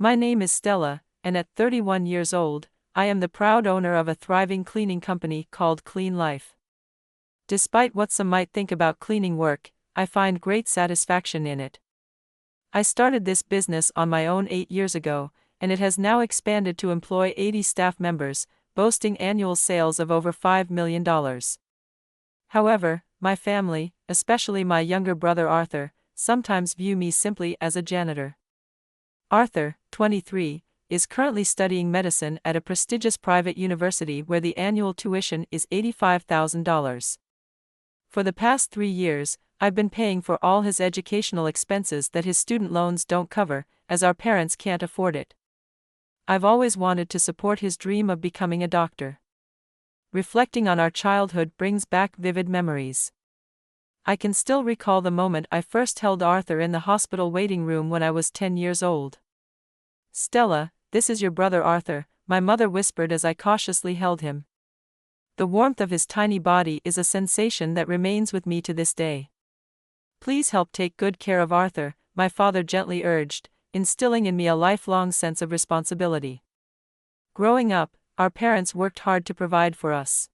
My name is Stella, and at 31 years old, I am the proud owner of a thriving cleaning company called Clean Life. Despite what some might think about cleaning work, I find great satisfaction in it. I started this business on my own 8 years ago, and it has now expanded to employ 80 staff members, boasting annual sales of over $5 million. However, my family, especially my younger brother Arthur, sometimes view me simply as a janitor. Arthur, 23, is currently studying medicine at a prestigious private university where the annual tuition is $85,000. For the past 3 years, I've been paying for all his educational expenses that his student loans don't cover, as our parents can't afford it. I've always wanted to support his dream of becoming a doctor. Reflecting on our childhood brings back vivid memories. I can still recall the moment I first held Arthur in the hospital waiting room when I was 10 years old. "Stella, this is your brother Arthur," my mother whispered as I cautiously held him. The warmth of his tiny body is a sensation that remains with me to this day. "Please help take good care of Arthur," my father gently urged, instilling in me a lifelong sense of responsibility. Growing up, our parents worked hard to provide for us.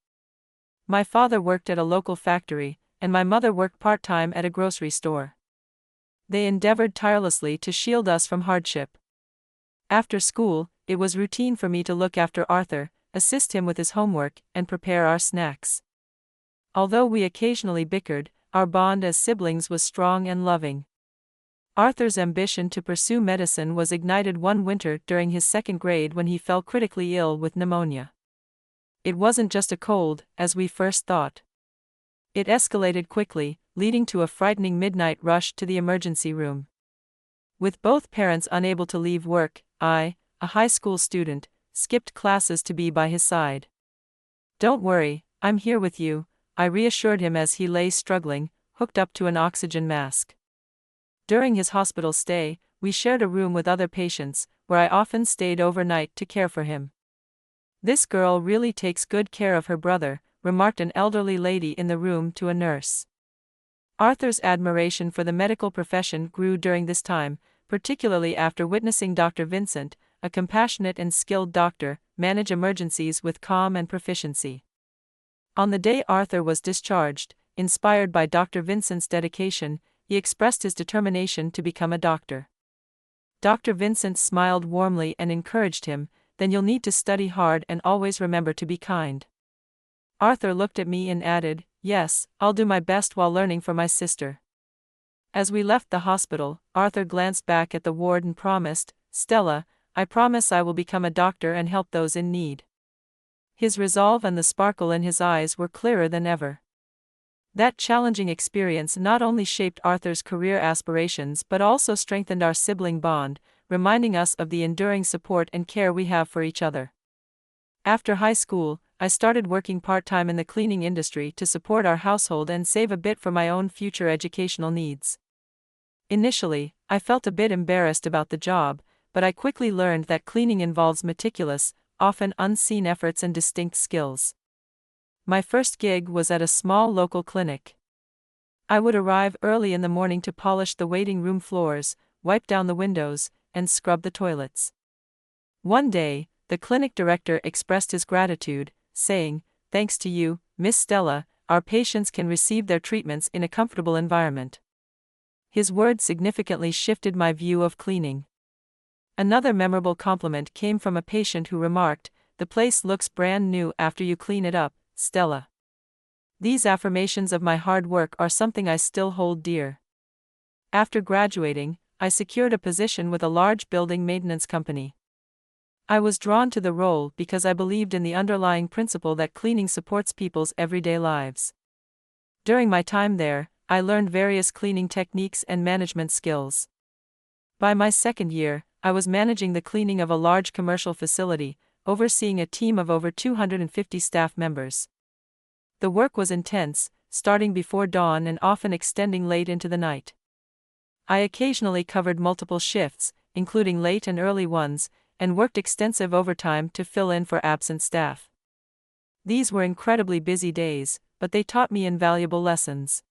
My father worked at a local factory, and my mother worked part-time at a grocery store. They endeavored tirelessly to shield us from hardship. After school, it was routine for me to look after Arthur, assist him with his homework, and prepare our snacks. Although we occasionally bickered, our bond as siblings was strong and loving. Arthur's ambition to pursue medicine was ignited one winter during his 2nd grade when he fell critically ill with pneumonia. It wasn't just a cold, as we first thought. It escalated quickly, leading to a frightening midnight rush to the emergency room. With both parents unable to leave work, I, a high school student, skipped classes to be by his side. "Don't worry, I'm here with you," I reassured him as he lay struggling, hooked up to an oxygen mask. During his hospital stay, we shared a room with other patients, where I often stayed overnight to care for him. "This girl really takes good care of her brother," remarked an elderly lady in the room to a nurse. Arthur's admiration for the medical profession grew during this time, particularly after witnessing Dr. Vincent, a compassionate and skilled doctor, manage emergencies with calm and proficiency. On the day Arthur was discharged, inspired by Dr. Vincent's dedication, he expressed his determination to become a doctor. Dr. Vincent smiled warmly and encouraged him, "Then you'll need to study hard and always remember to be kind." Arthur looked at me and added, "Yes, I'll do my best while learning from my sister." As we left the hospital, Arthur glanced back at the ward and promised, "Stella, I promise I will become a doctor and help those in need." His resolve and the sparkle in his eyes were clearer than ever. That challenging experience not only shaped Arthur's career aspirations but also strengthened our sibling bond, reminding us of the enduring support and care we have for each other. After high school, I started working part-time in the cleaning industry to support our household and save a bit for my own future educational needs. Initially, I felt a bit embarrassed about the job, but I quickly learned that cleaning involves meticulous, often unseen efforts and distinct skills. My first gig was at a small local clinic. I would arrive early in the morning to polish the waiting room floors, wipe down the windows, and scrub the toilets. One day, the clinic director expressed his gratitude, saying, "Thanks to you, Miss Stella, our patients can receive their treatments in a comfortable environment." His words significantly shifted my view of cleaning. Another memorable compliment came from a patient who remarked, "The place looks brand new after you clean it up, Stella." These affirmations of my hard work are something I still hold dear. After graduating, I secured a position with a large building maintenance company. I was drawn to the role because I believed in the underlying principle that cleaning supports people's everyday lives. During my time there, I learned various cleaning techniques and management skills. By my 2nd year, I was managing the cleaning of a large commercial facility, overseeing a team of over 250 staff members. The work was intense, starting before dawn and often extending late into the night. I occasionally covered multiple shifts, including late and early ones, and worked extensive overtime to fill in for absent staff. These were incredibly busy days, but they taught me invaluable lessons.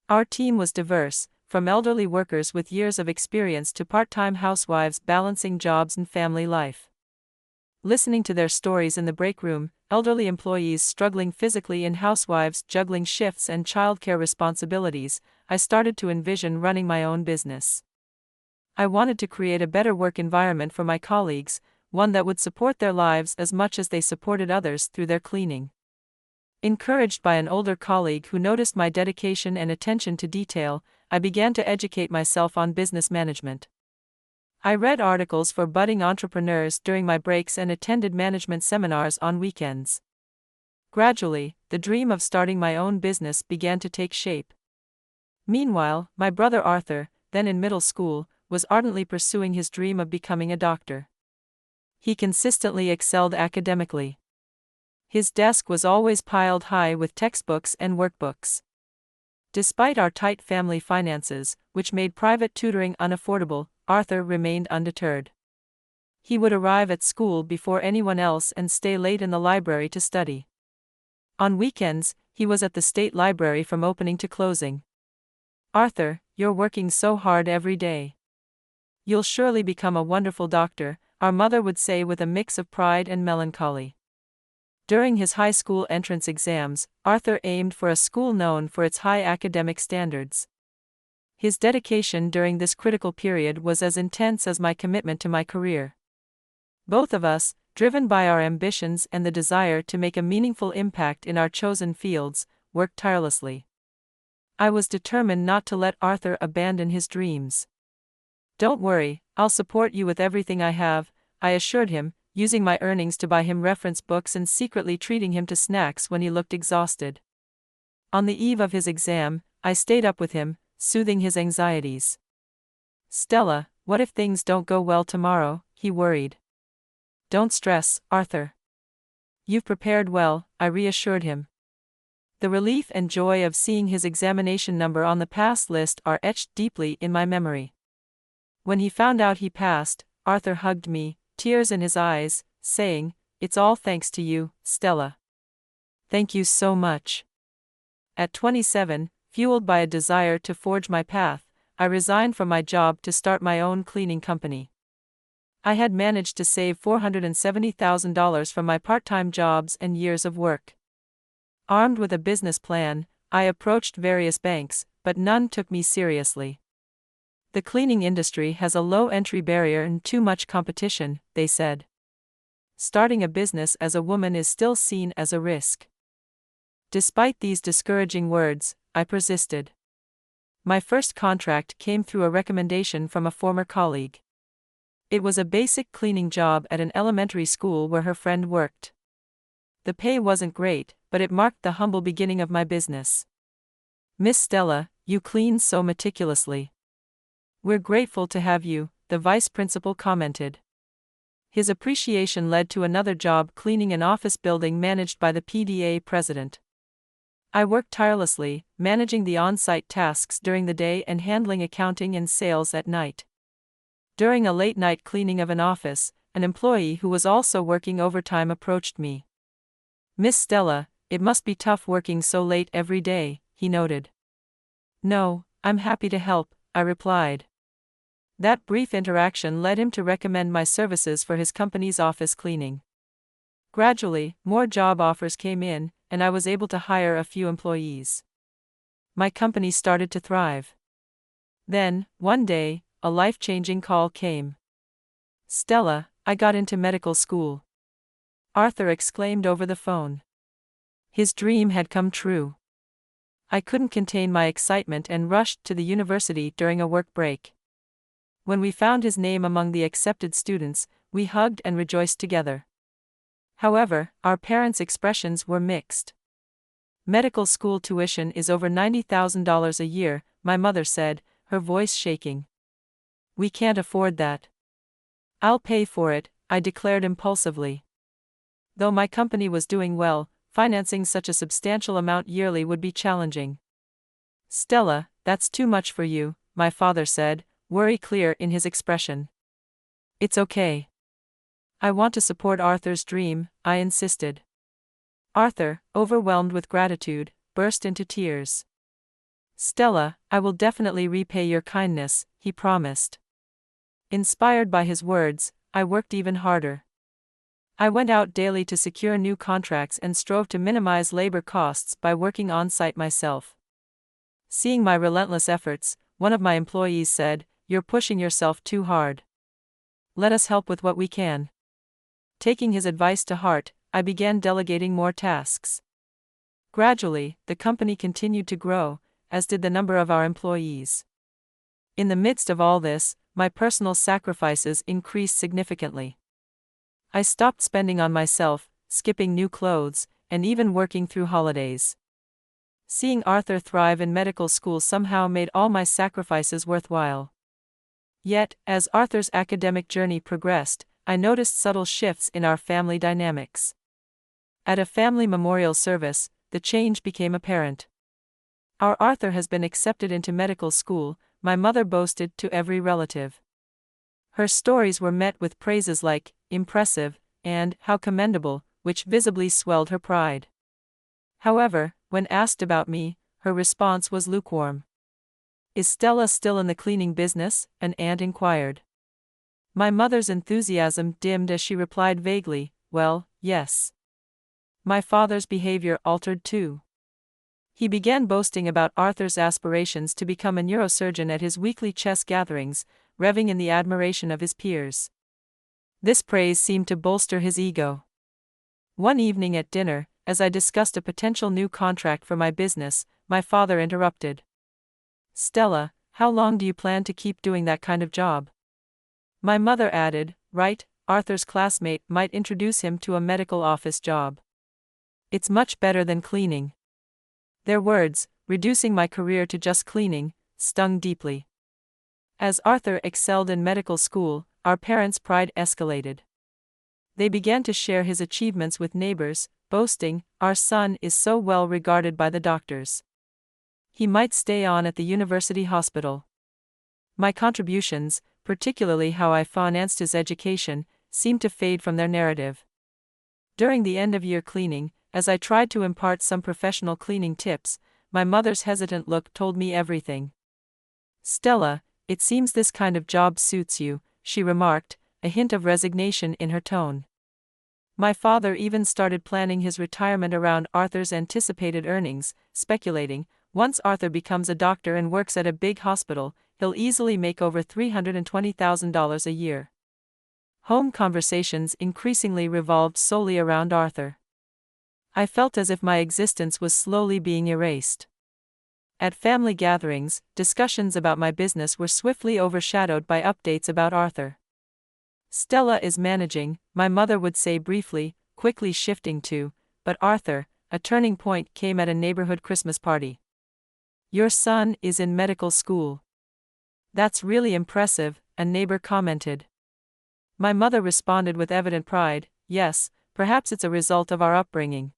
Our team was diverse, from elderly workers with years of experience to part-time housewives balancing jobs and family life. Listening to their stories in the break room, elderly employees struggling physically and housewives juggling shifts and childcare responsibilities, I started to envision running my own business. I wanted to create a better work environment for my colleagues, one that would support their lives as much as they supported others through their cleaning. Encouraged by an older colleague who noticed my dedication and attention to detail, I began to educate myself on business management. I read articles for budding entrepreneurs during my breaks and attended management seminars on weekends. Gradually, the dream of starting my own business began to take shape. Meanwhile, my brother Arthur, then in middle school, was ardently pursuing his dream of becoming a doctor. He consistently excelled academically. His desk was always piled high with textbooks and workbooks. Despite our tight family finances, which made private tutoring unaffordable, Arthur remained undeterred. He would arrive at school before anyone else and stay late in the library to study. On weekends, he was at the state library from opening to closing. "Arthur, you're working so hard every day. You'll surely become a wonderful doctor," our mother would say with a mix of pride and melancholy. During his high school entrance exams, Arthur aimed for a school known for its high academic standards. His dedication during this critical period was as intense as my commitment to my career. Both of us, driven by our ambitions and the desire to make a meaningful impact in our chosen fields, worked tirelessly. I was determined not to let Arthur abandon his dreams. "Don't worry, I'll support you with everything I have," I assured him, using my earnings to buy him reference books and secretly treating him to snacks when he looked exhausted. On the eve of his exam, I stayed up with him, soothing his anxieties. "Stella, what if things don't go well tomorrow?" he worried. "Don't stress, Arthur. You've prepared well," I reassured him. The relief and joy of seeing his examination number on the pass list are etched deeply in my memory. When he found out he passed, Arthur hugged me, tears in his eyes, saying, "It's all thanks to you, Stella. Thank you so much." At 27, fueled by a desire to forge my path, I resigned from my job to start my own cleaning company. I had managed to save $470,000 from my part-time jobs and years of work. Armed with a business plan, I approached various banks, but none took me seriously. "The cleaning industry has a low entry barrier and too much competition," they said. "Starting a business as a woman is still seen as a risk." Despite these discouraging words, I persisted. My first contract came through a recommendation from a former colleague. It was a basic cleaning job at an elementary school where her friend worked. The pay wasn't great, but it marked the humble beginning of my business. "Miss Stella, you clean so meticulously. We're grateful to have you," the vice principal commented. His appreciation led to another job cleaning an office building managed by the PDA president. I worked tirelessly, managing the on-site tasks during the day and handling accounting and sales at night. During a late-night cleaning of an office, an employee who was also working overtime approached me. "Miss Stella, it must be tough working so late every day," he noted. "No, I'm happy to help," I replied. That brief interaction led him to recommend my services for his company's office cleaning. Gradually, more job offers came in, and I was able to hire a few employees. My company started to thrive. Then, one day, a life-changing call came. "Stella, I got into medical school," Arthur exclaimed over the phone. His dream had come true. I couldn't contain my excitement and rushed to the university during a work break. When we found his name among the accepted students, we hugged and rejoiced together. However, our parents' expressions were mixed. "Medical school tuition is over $90,000 a year," my mother said, her voice shaking. "We can't afford that." "I'll pay for it," I declared impulsively. Though my company was doing well, financing such a substantial amount yearly would be challenging. "Stella, that's too much for you," my father said, worry clear in his expression. "It's okay. I want to support Arthur's dream," I insisted. Arthur, overwhelmed with gratitude, burst into tears. "Stella, I will definitely repay your kindness," he promised. Inspired by his words, I worked even harder. I went out daily to secure new contracts and strove to minimize labor costs by working on-site myself. Seeing my relentless efforts, one of my employees said, "You're pushing yourself too hard. Let us help with what we can." Taking his advice to heart, I began delegating more tasks. Gradually, the company continued to grow, as did the number of our employees. In the midst of all this, my personal sacrifices increased significantly. I stopped spending on myself, skipping new clothes, and even working through holidays. Seeing Arthur thrive in medical school somehow made all my sacrifices worthwhile. Yet, as Arthur's academic journey progressed, I noticed subtle shifts in our family dynamics. At a family memorial service, the change became apparent. "Our Arthur has been accepted into medical school," my mother boasted to every relative. Her stories were met with praises like, "impressive," and "how commendable," which visibly swelled her pride. However, when asked about me, her response was lukewarm. "Is Stella still in the cleaning business?" an aunt inquired. My mother's enthusiasm dimmed as she replied vaguely, "Well, yes." My father's behavior altered too. He began boasting about Arthur's aspirations to become a neurosurgeon at his weekly chess gatherings, revving in the admiration of his peers. This praise seemed to bolster his ego. One evening at dinner, as I discussed a potential new contract for my business, my father interrupted. "Stella, how long do you plan to keep doing that kind of job?" My mother added, "Right, Arthur's classmate might introduce him to a medical office job. It's much better than cleaning." Their words, reducing my career to just cleaning, stung deeply. As Arthur excelled in medical school, our parents' pride escalated. They began to share his achievements with neighbors, boasting, "Our son is so well regarded by the doctors. He might stay on at the university hospital." My contributions, particularly how I financed his education, seemed to fade from their narrative. During the end-of-year cleaning, as I tried to impart some professional cleaning tips, my mother's hesitant look told me everything. "Stella, it seems this kind of job suits you," she remarked, a hint of resignation in her tone. My father even started planning his retirement around Arthur's anticipated earnings, speculating, "Once Arthur becomes a doctor and works at a big hospital, he'll easily make over $320,000 a year." Home conversations increasingly revolved solely around Arthur. I felt as if my existence was slowly being erased. At family gatherings, discussions about my business were swiftly overshadowed by updates about Arthur. "Stella is managing," my mother would say briefly, quickly shifting to, "But Arthur." A turning point came at a neighborhood Christmas party. "Your son is in medical school." "That's really impressive," a neighbor commented. My mother responded with evident pride, "Yes, perhaps it's a result of our upbringing.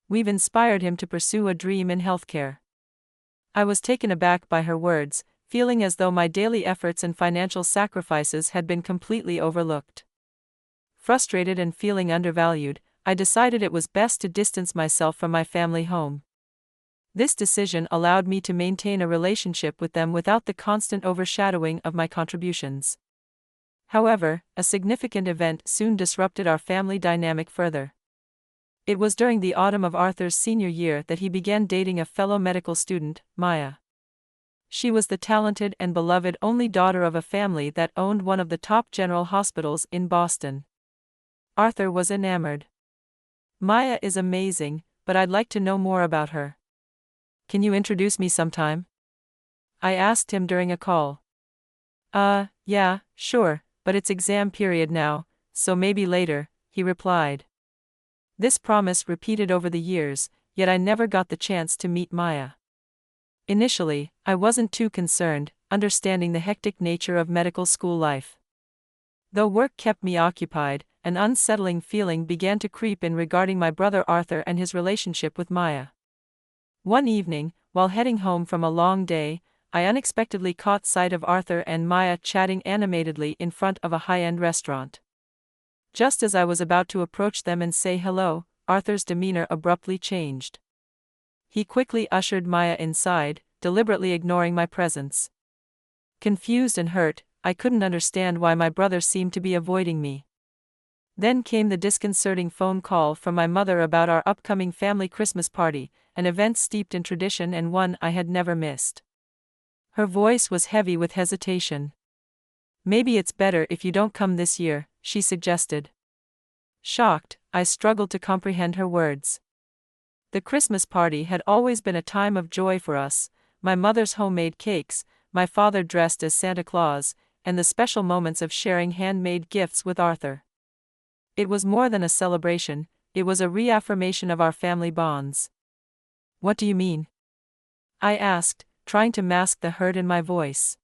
We've inspired him to pursue a dream in healthcare." I was taken aback by her words, feeling as though my daily efforts and financial sacrifices had been completely overlooked. Frustrated and feeling undervalued, I decided it was best to distance myself from my family home. This decision allowed me to maintain a relationship with them without the constant overshadowing of my contributions. However, a significant event soon disrupted our family dynamic further. It was during the autumn of Arthur's senior year that he began dating a fellow medical student, Maya. She was the talented and beloved only daughter of a family that owned one of the top general hospitals in Boston. Arthur was enamored. "Maya is amazing, but I'd like to know more about her. Can you introduce me sometime?" I asked him during a call. Yeah, sure, but it's exam period now, so maybe later," he replied. This promise repeated over the years, yet I never got the chance to meet Maya. Initially, I wasn't too concerned, understanding the hectic nature of medical school life. Though work kept me occupied, an unsettling feeling began to creep in regarding my brother Arthur and his relationship with Maya. One evening, while heading home from a long day, I unexpectedly caught sight of Arthur and Maya chatting animatedly in front of a high-end restaurant. Just as I was about to approach them and say hello, Arthur's demeanor abruptly changed. He quickly ushered Maya inside, deliberately ignoring my presence. Confused and hurt, I couldn't understand why my brother seemed to be avoiding me. Then came the disconcerting phone call from my mother about our upcoming family Christmas party, an event steeped in tradition and one I had never missed. Her voice was heavy with hesitation. "Maybe it's better if you don't come this year," she suggested. Shocked, I struggled to comprehend her words. The Christmas party had always been a time of joy for us, my mother's homemade cakes, my father dressed as Santa Claus, and the special moments of sharing handmade gifts with Arthur. It was more than a celebration, it was a reaffirmation of our family bonds. "What do you mean?" I asked, trying to mask the hurt in my voice.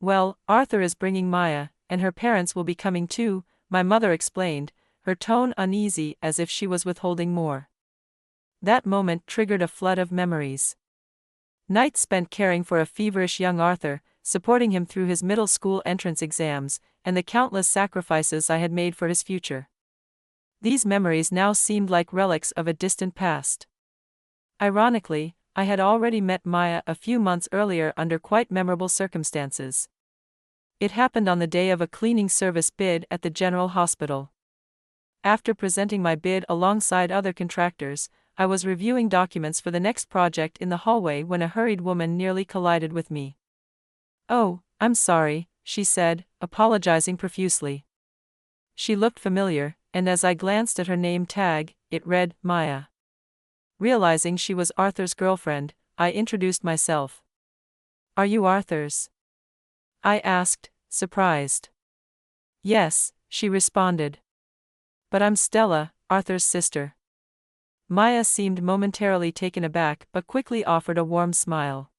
"Well, Arthur is bringing Maya, and her parents will be coming too," my mother explained, her tone uneasy as if she was withholding more. That moment triggered a flood of memories. Nights spent caring for a feverish young Arthur, supporting him through his middle school entrance exams, and the countless sacrifices I had made for his future. These memories now seemed like relics of a distant past. Ironically, I had already met Maya a few months earlier under quite memorable circumstances. It happened on the day of a cleaning service bid at the General Hospital. After presenting my bid alongside other contractors, I was reviewing documents for the next project in the hallway when a hurried woman nearly collided with me. "Oh, I'm sorry," she said, apologizing profusely. She looked familiar, and as I glanced at her name tag, it read, Maya. Realizing she was Arthur's girlfriend, I introduced myself. "Are you Arthur's?" I asked, surprised. "Yes," she responded. "But I'm Stella, Arthur's sister." Maya seemed momentarily taken aback but quickly offered a warm smile.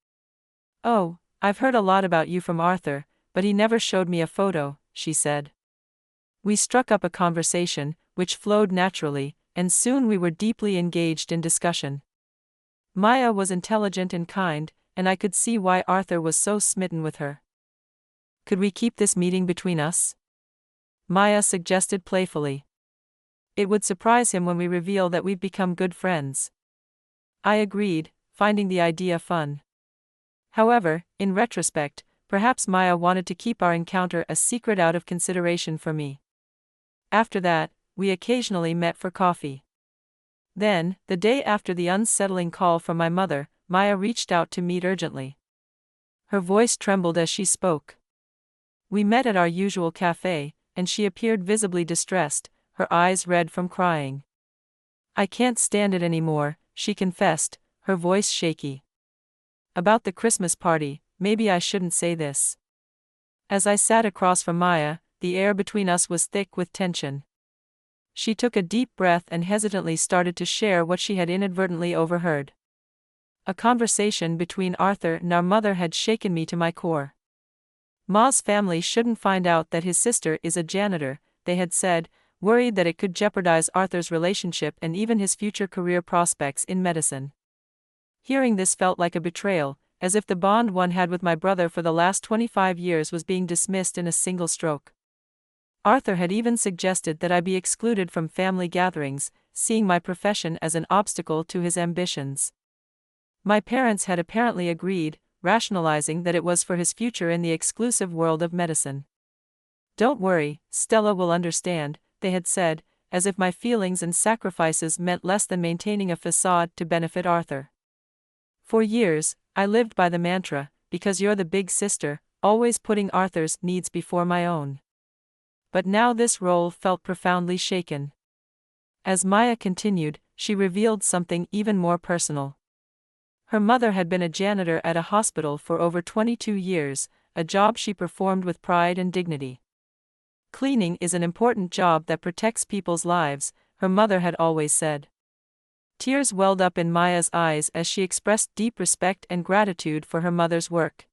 "Oh, I've heard a lot about you from Arthur, but he never showed me a photo," she said. We struck up a conversation, which flowed naturally, and soon we were deeply engaged in discussion. Maya was intelligent and kind, and I could see why Arthur was so smitten with her. "Could we keep this meeting between us?" Maya suggested playfully. "It would surprise him when we reveal that we've become good friends." I agreed, finding the idea fun. However, in retrospect, perhaps Maya wanted to keep our encounter a secret out of consideration for me. After that, we occasionally met for coffee. Then, the day after the unsettling call from my mother, Maya reached out to meet urgently. Her voice trembled as she spoke. We met at our usual cafe, and she appeared visibly distressed, her eyes red from crying. "I can't stand it anymore," she confessed, her voice shaky. "About the Christmas party, maybe I shouldn't say this." As I sat across from Maya, the air between us was thick with tension. She took a deep breath and hesitantly started to share what she had inadvertently overheard. A conversation between Arthur and our mother had shaken me to my core. "Ma's family shouldn't find out that his sister is a janitor," they had said, worried that it could jeopardize Arthur's relationship and even his future career prospects in medicine. Hearing this felt like a betrayal, as if the bond one had with my brother for the last 25 years was being dismissed in a single stroke. Arthur had even suggested that I be excluded from family gatherings, seeing my profession as an obstacle to his ambitions. My parents had apparently agreed, rationalizing that it was for his future in the exclusive world of medicine. "Don't worry, Stella will understand," they had said, as if my feelings and sacrifices meant less than maintaining a facade to benefit Arthur. For years, I lived by the mantra, "Because you're the big sister," always putting Arthur's needs before my own. But now this role felt profoundly shaken. As Maya continued, she revealed something even more personal. Her mother had been a janitor at a hospital for over 22 years, a job she performed with pride and dignity. "Cleaning is an important job that protects people's lives," her mother had always said. Tears welled up in Maya's eyes as she expressed deep respect and gratitude for her mother's work.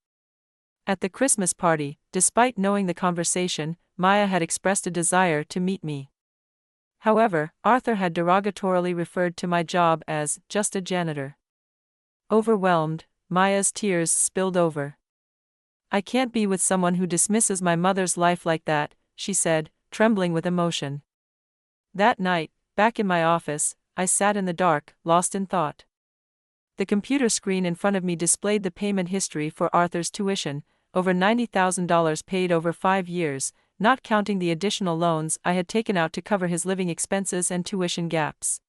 At the Christmas party, despite knowing the conversation, Maya had expressed a desire to meet me. However, Arthur had derogatorily referred to my job as just a janitor. Overwhelmed, Maya's tears spilled over. "I can't be with someone who dismisses my mother's life like that," she said, trembling with emotion. That night, back in my office, I sat in the dark, lost in thought. The computer screen in front of me displayed the payment history for Arthur's tuition, over $90,000 paid over 5 years, not counting the additional loans I had taken out to cover his living expenses and tuition gaps.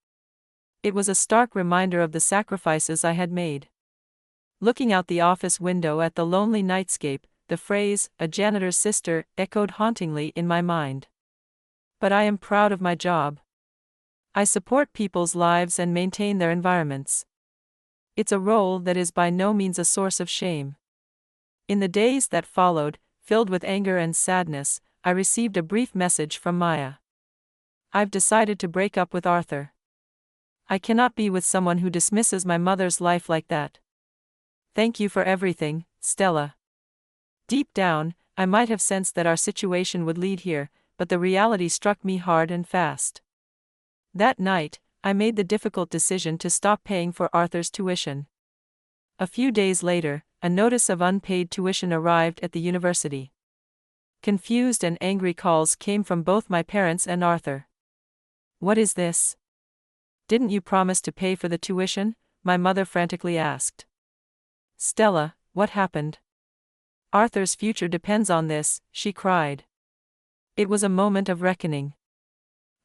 It was a stark reminder of the sacrifices I had made. Looking out the office window at the lonely nightscape, the phrase, "a janitor's sister," echoed hauntingly in my mind. But I am proud of my job. I support people's lives and maintain their environments. It's a role that is by no means a source of shame. In the days that followed, filled with anger and sadness, I received a brief message from Maya. "I've decided to break up with Arthur. I cannot be with someone who dismisses my mother's life like that. Thank you for everything, Stella." Deep down, I might have sensed that our situation would lead here, but the reality struck me hard and fast. That night, I made the difficult decision to stop paying for Arthur's tuition. A few days later, a notice of unpaid tuition arrived at the university. Confused and angry calls came from both my parents and Arthur. "What is this? Didn't you promise to pay for the tuition?" my mother frantically asked. "Stella, what happened? Arthur's future depends on this," she cried. It was a moment of reckoning.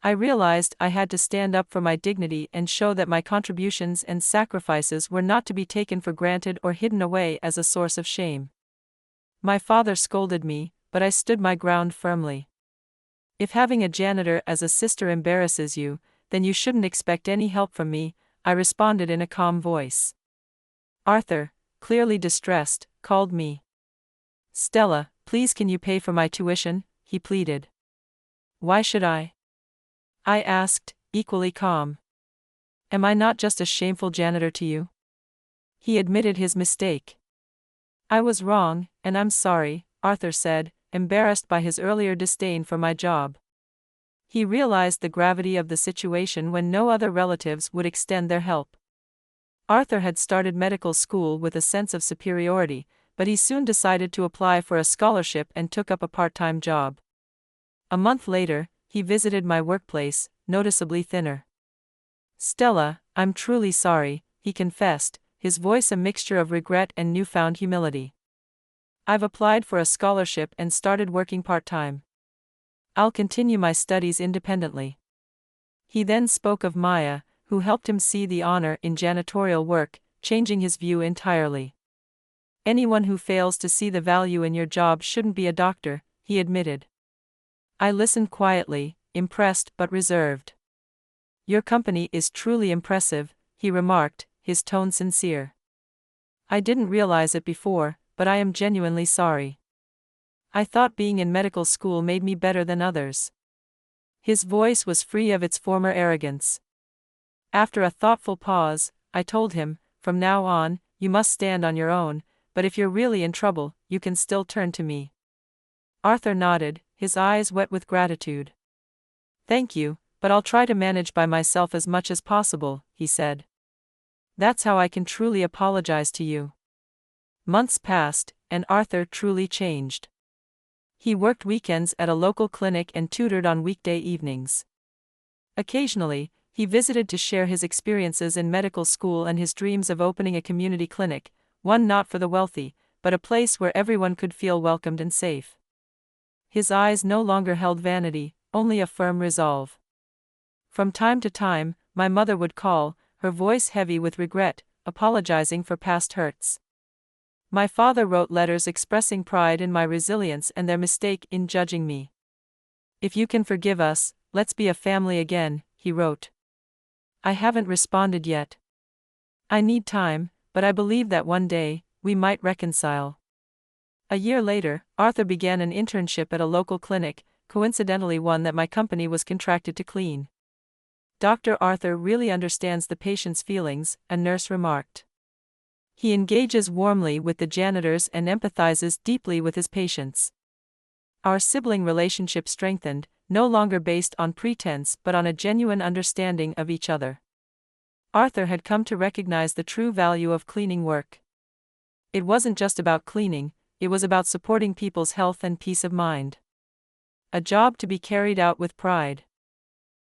I realized I had to stand up for my dignity and show that my contributions and sacrifices were not to be taken for granted or hidden away as a source of shame. My father scolded me, but I stood my ground firmly. "If having a janitor as a sister embarrasses you, then you shouldn't expect any help from me," I responded in a calm voice. Arthur, clearly distressed, called me. "Stella, please can you pay for my tuition?" he pleaded. "Why should I?" I asked, equally calm. "Am I not just a shameful janitor to you?" He admitted his mistake. "I was wrong, and I'm sorry," Arthur said, embarrassed by his earlier disdain for my job. He realized the gravity of the situation when no other relatives would extend their help. Arthur had started medical school with a sense of superiority, but he soon decided to apply for a scholarship and took up a part-time job. A month later, he visited my workplace, noticeably thinner. "Stella, I'm truly sorry," he confessed, his voice a mixture of regret and newfound humility. "I've applied for a scholarship and started working part-time. I'll continue my studies independently." He then spoke of Maya, who helped him see the honor in janitorial work, changing his view entirely. "Anyone who fails to see the value in your job shouldn't be a doctor," he admitted. I listened quietly, impressed but reserved. "Your company is truly impressive," he remarked, his tone sincere. "I didn't realize it before, but I am genuinely sorry. I thought being in medical school made me better than others." His voice was free of its former arrogance. After a thoughtful pause, I told him, "From now on, you must stand on your own, but if you're really in trouble, you can still turn to me." Arthur nodded, his eyes wet with gratitude. "Thank you, but I'll try to manage by myself as much as possible," he said. "That's how I can truly apologize to you." Months passed, and Arthur truly changed. He worked weekends at a local clinic and tutored on weekday evenings. Occasionally, he visited to share his experiences in medical school and his dreams of opening a community clinic, one not for the wealthy, but a place where everyone could feel welcomed and safe. His eyes no longer held vanity, only a firm resolve. From time to time, my mother would call, her voice heavy with regret, apologizing for past hurts. My father wrote letters expressing pride in my resilience and their mistake in judging me. "If you can forgive us, let's be a family again," he wrote. I haven't responded yet. I need time, but I believe that one day, we might reconcile. A year later, Arthur began an internship at a local clinic, coincidentally one that my company was contracted to clean. "Dr. Arthur really understands the patient's feelings," a nurse remarked. "He engages warmly with the janitors and empathizes deeply with his patients." Our sibling relationship strengthened, no longer based on pretense but on a genuine understanding of each other. Arthur had come to recognize the true value of cleaning work. It wasn't just about cleaning, it was about supporting people's health and peace of mind. A job to be carried out with pride.